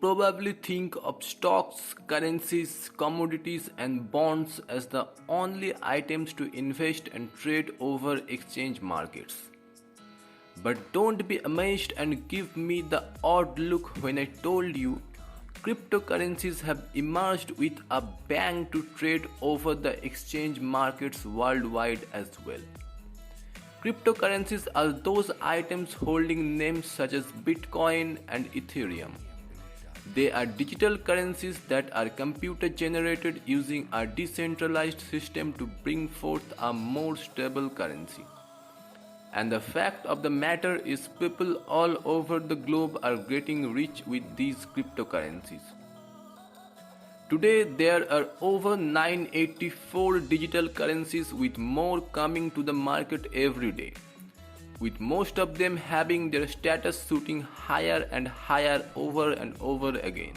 probably think of stocks, currencies, commodities, and bonds as the only items to invest and trade over exchange markets. But don't be amazed and give me the odd look when I told you cryptocurrencies have emerged with a bang to trade over the exchange markets worldwide as well. Cryptocurrencies are those items holding names such as Bitcoin and Ethereum. They are digital currencies that are computer generated using a decentralized system to bring forth a more stable currency. And the fact of the matter is, people all over the globe are getting rich with these cryptocurrencies. Today, there are over 984 digital currencies, with more coming to the market every day, with most of them having their status shooting higher and higher over and over again.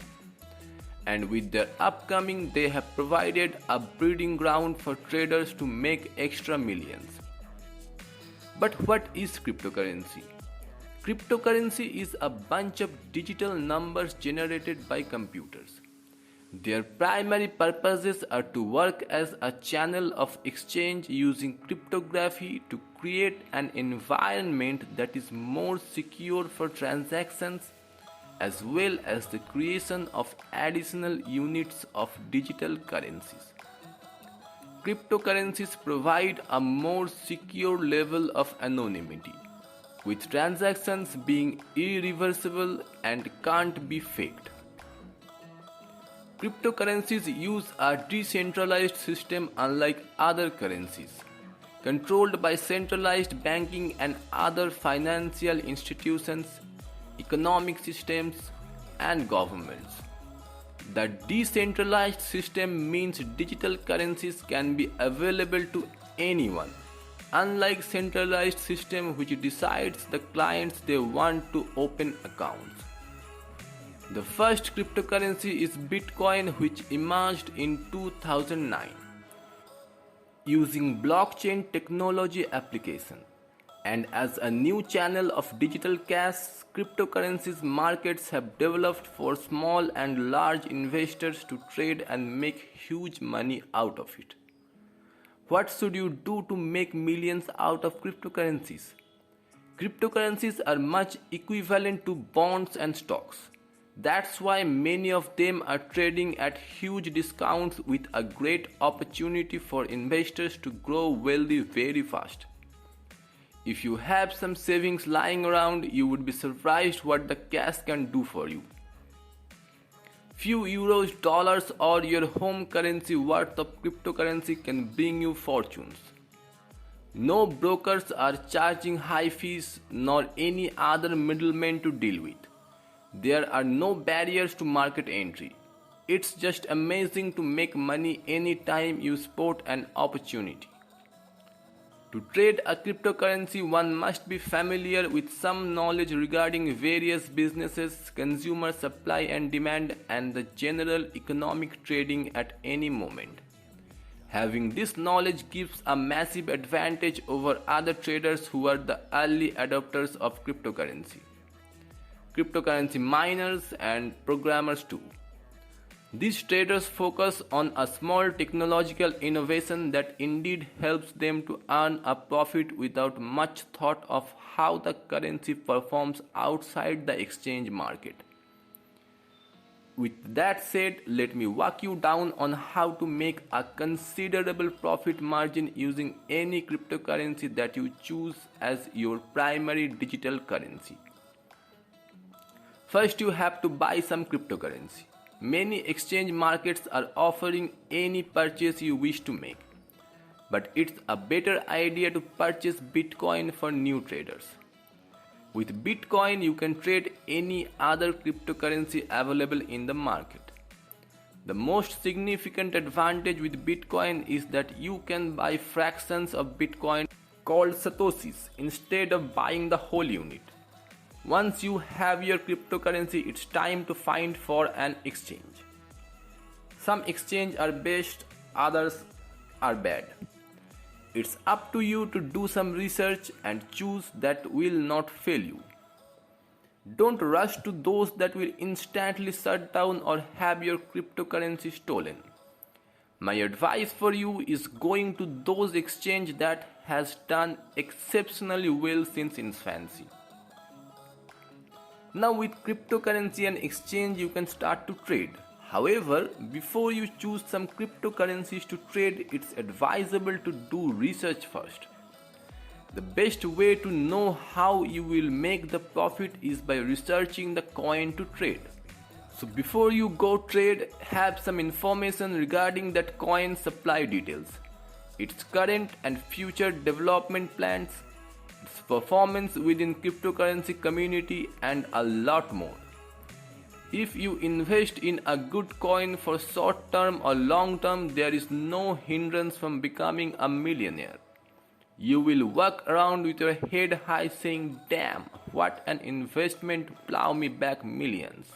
And with their upcoming, they have provided a breeding ground for traders to make extra millions. But what is cryptocurrency? Cryptocurrency is a bunch of digital numbers generated by computers. Their primary purposes are to work as a channel of exchange using cryptography to create an environment that is more secure for transactions, as well as the creation of additional units of digital currencies. Cryptocurrencies provide a more secure level of anonymity, with transactions being irreversible and can't be faked. Cryptocurrencies use a decentralized system unlike other currencies, controlled by centralized banking and other financial institutions, economic systems, and governments. The decentralized system means digital currencies can be available to anyone, unlike centralized system which decides the clients they want to open accounts. The first cryptocurrency is Bitcoin, which emerged in 2009 using blockchain technology application. And as a new channel of digital cash, cryptocurrencies markets have developed for small and large investors to trade and make huge money out of it. What should you do to make millions out of cryptocurrencies? Cryptocurrencies are much equivalent to bonds and stocks. That's why many of them are trading at huge discounts, with a great opportunity for investors to grow wealthy very fast. If you have some savings lying around, you would be surprised what the cash can do for you. Few euros, dollars, or your home currency worth of cryptocurrency can bring you fortunes. No brokers are charging high fees, nor any other middlemen to deal with. There are no barriers to market entry. It's just amazing to make money anytime you spot an opportunity. To trade a cryptocurrency, one must be familiar with some knowledge regarding various businesses, consumer supply and demand, and the general economic trading at any moment. Having this knowledge gives a massive advantage over other traders who are the early adopters of cryptocurrency miners, and programmers too. These traders focus on a small technological innovation that indeed helps them to earn a profit without much thought of how the currency performs outside the exchange market. With that said, let me walk you down on how to make a considerable profit margin using any cryptocurrency that you choose as your primary digital currency. First, you have to buy some cryptocurrency. Many exchange markets are offering any purchase you wish to make, but it's a better idea to purchase Bitcoin for new traders. With Bitcoin, you can trade any other cryptocurrency available in the market. The most significant advantage with Bitcoin is that you can buy fractions of Bitcoin called Satoshis instead of buying the whole unit. Once you have your cryptocurrency, it's time to find for an exchange. Some exchanges are best, others are bad. It's up to you to do some research and choose that will not fail you. Don't rush to those that will instantly shut down or have your cryptocurrency stolen. My advice for you is going to those exchange that has done exceptionally well since infancy. Now with cryptocurrency and exchange you can start to trade. However, before you choose some cryptocurrencies to trade, it's advisable to do research first. The best way to know how you will make the profit is by researching the coin to trade. So before you go trade, have some information regarding that coin supply details, its current and future development plans, its performance within cryptocurrency community and a lot more. If you invest in a good coin for short term or long term, there is no hindrance from becoming a millionaire. You will walk around with your head high saying, damn, what an investment, plow me back millions.